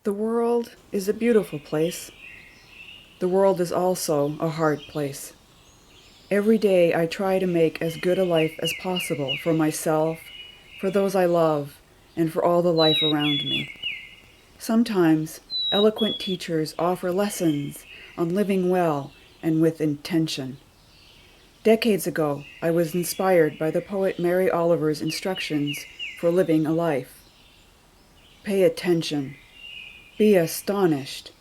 The world is a beautiful place. The world is also a hard place. Every day I try to make as good a life as possible for myself, for those I love, and for all the life around me. Sometimes eloquent teachers offer lessons on living well and with intention. Decades ago, I was inspired by the poet Mary Oliver's instructions for living a life. Pay attention. Be astonished.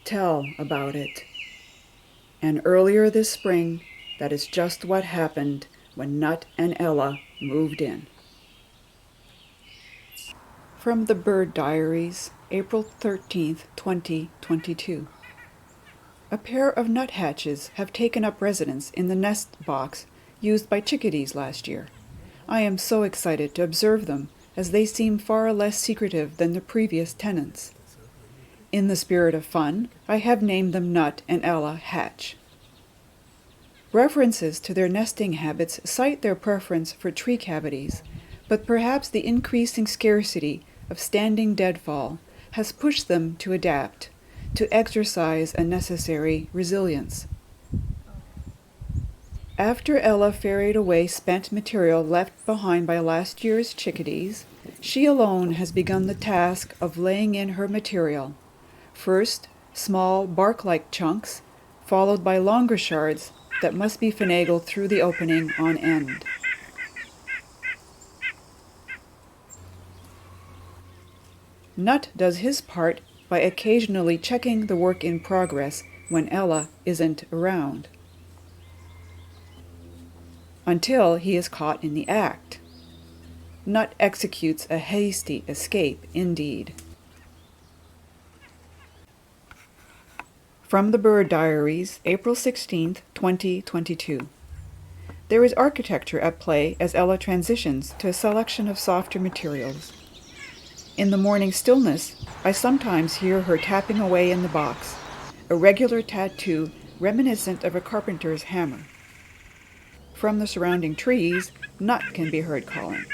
Tell about it. And earlier this spring, that is just what happened when Nut and Ella moved in. From the Bird Diaries, April 13th, 2022. A pair of nuthatches have taken up residence in the nest box used by chickadees last year. I am so excited to observe them, as they seem far less secretive than the previous tenants. In the spirit of fun, I have named them Nut and Ella Hatch. References to their nesting habits cite their preference for tree cavities, but perhaps the increasing scarcity of standing deadfall has pushed them to adapt, to exercise a necessary resilience. After Ella ferried away spent material left behind by last year's chickadees, she alone has begun the task of laying in her material. First, small bark-like chunks, followed by longer shards that must be finagled through the opening on end. Nut does his part by occasionally checking the work in progress when Ella isn't around, until he is caught in the act. Nut executes a hasty escape indeed. From the Bird Diaries, April 16th, 2022. There is architecture at play as Ella transitions to a selection of softer materials. In the morning stillness, I sometimes hear her tapping away in the box, a regular tattoo reminiscent of a carpenter's hammer. From the surrounding trees, Nut can be heard calling,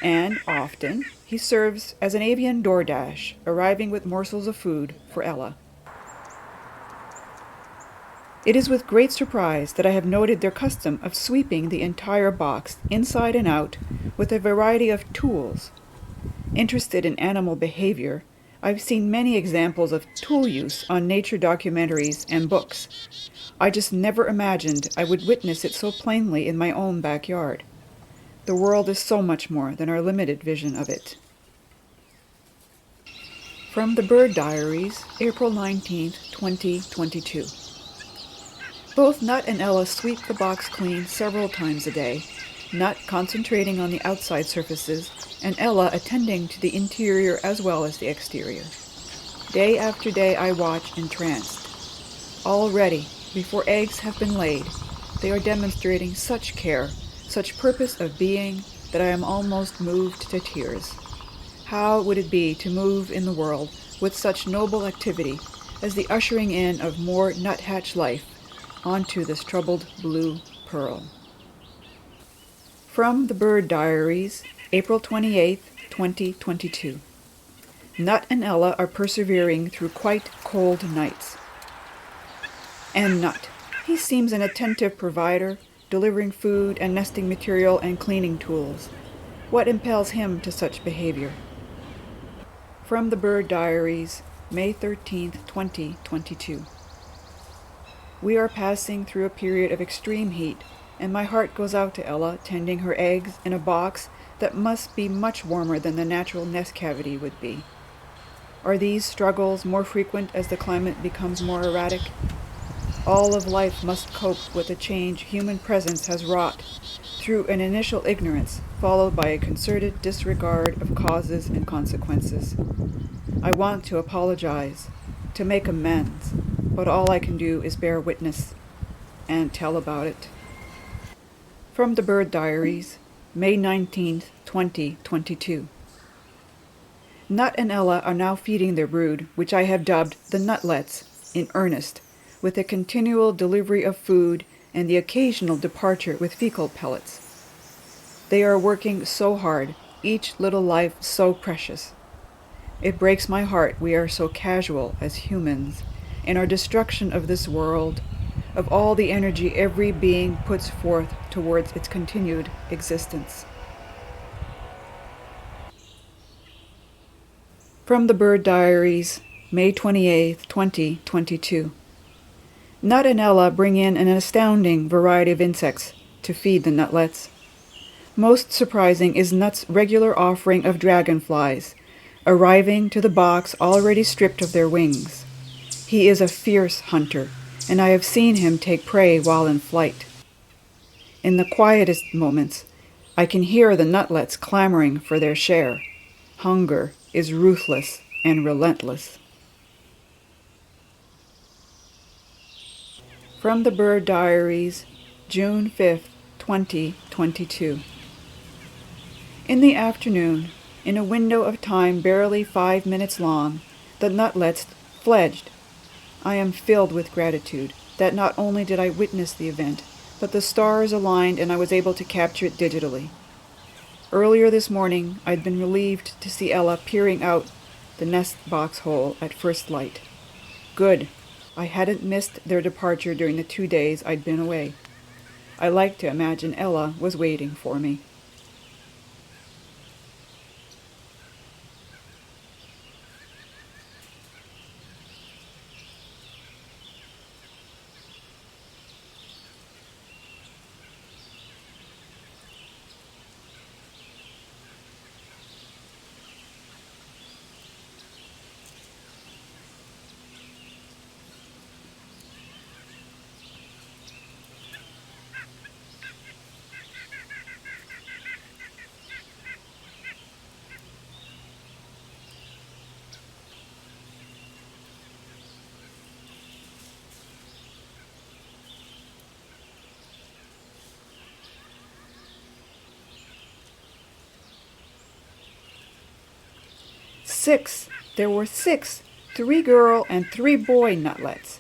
and often he serves as an avian DoorDash, arriving with morsels of food for Ella. It is with great surprise that I have noted their custom of sweeping the entire box, inside and out, with a variety of tools. Interested in animal behavior, I've seen many examples of tool use on nature documentaries and books. I just never imagined I would witness it so plainly in my own backyard. The world is so much more than our limited vision of it. From the Bird Diaries, April 19th, 2022. Both Nut and Ella sweep the box clean several times a day, Nut concentrating on the outside surfaces, and Ella attending to the interior as well as the exterior. Day after day I watch entranced. Already, before eggs have been laid, they are demonstrating such care, such purpose of being, that I am almost moved to tears. How would it be to move in the world with such noble activity as the ushering in of more Nuthatch life onto this troubled blue pearl? From the Bird Diaries, April 28th, 2022. Nut and Ella are persevering through quite cold nights. And Nut, he seems an attentive provider, delivering food and nesting material and cleaning tools. What impels him to such behavior? From the Bird Diaries, May 13th, 2022. We are passing through a period of extreme heat, and my heart goes out to Ella tending her eggs in a box that must be much warmer than the natural nest cavity would be. Are these struggles more frequent as the climate becomes more erratic? All of life must cope with the change human presence has wrought through an initial ignorance followed by a concerted disregard of causes and consequences. I want to apologize, to make amends, but all I can do is bear witness and tell about it. From the Bird Diaries, May 19th, 2022. Nut and Ella are now feeding their brood, which I have dubbed the nutlets, in earnest, with a continual delivery of food and the occasional departure with fecal pellets. They are working so hard, each little life so precious. It breaks my heart we are so casual as humans in our destruction of this world, of all the energy every being puts forth towards its continued existence. From the Bird Diaries, May 28, 2022. Nut and Ella bring in an astounding variety of insects to feed the nutlets. Most surprising is Nut's regular offering of dragonflies, arriving to the box already stripped of their wings. He is a fierce hunter, and I have seen him take prey while in flight. In the quietest moments, I can hear the nutlets clamoring for their share. Hunger is ruthless and relentless. From the Bird Diaries, June 5, 2022. In the afternoon, in a window of time barely 5 minutes long, the nutlets fledged. I am filled with gratitude that not only did I witness the event, but the stars aligned and I was able to capture it digitally. Earlier this morning, I'd been relieved to see Ella peering out the nest box hole at first light. Good. I hadn't missed their departure during the 2 days I'd been away. I like to imagine Ella was waiting for me. Six. There were 6, 3 girl and 3 boy nutlets.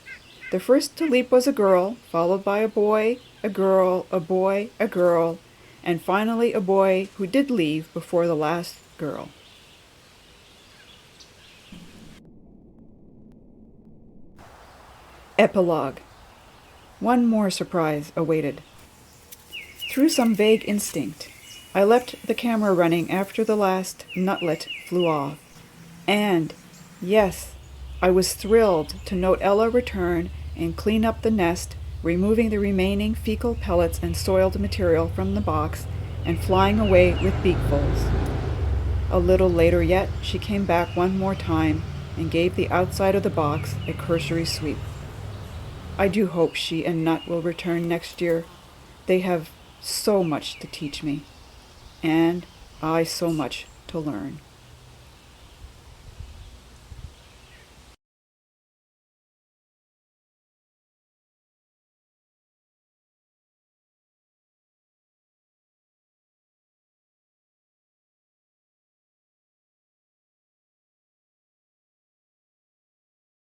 The first to leap was a girl, followed by a boy, a girl, a boy, a girl, and finally a boy who did leave before the last girl. Epilogue. One more surprise awaited. Through some vague instinct, I left the camera running after the last nutlet flew off. And, yes, I was thrilled to note Ella return and clean up the nest, removing the remaining fecal pellets and soiled material from the box and flying away with beakfuls. A little later yet, she came back one more time and gave the outside of the box a cursory sweep. I do hope she and Nut will return next year. They have so much to teach me, and I so much to learn.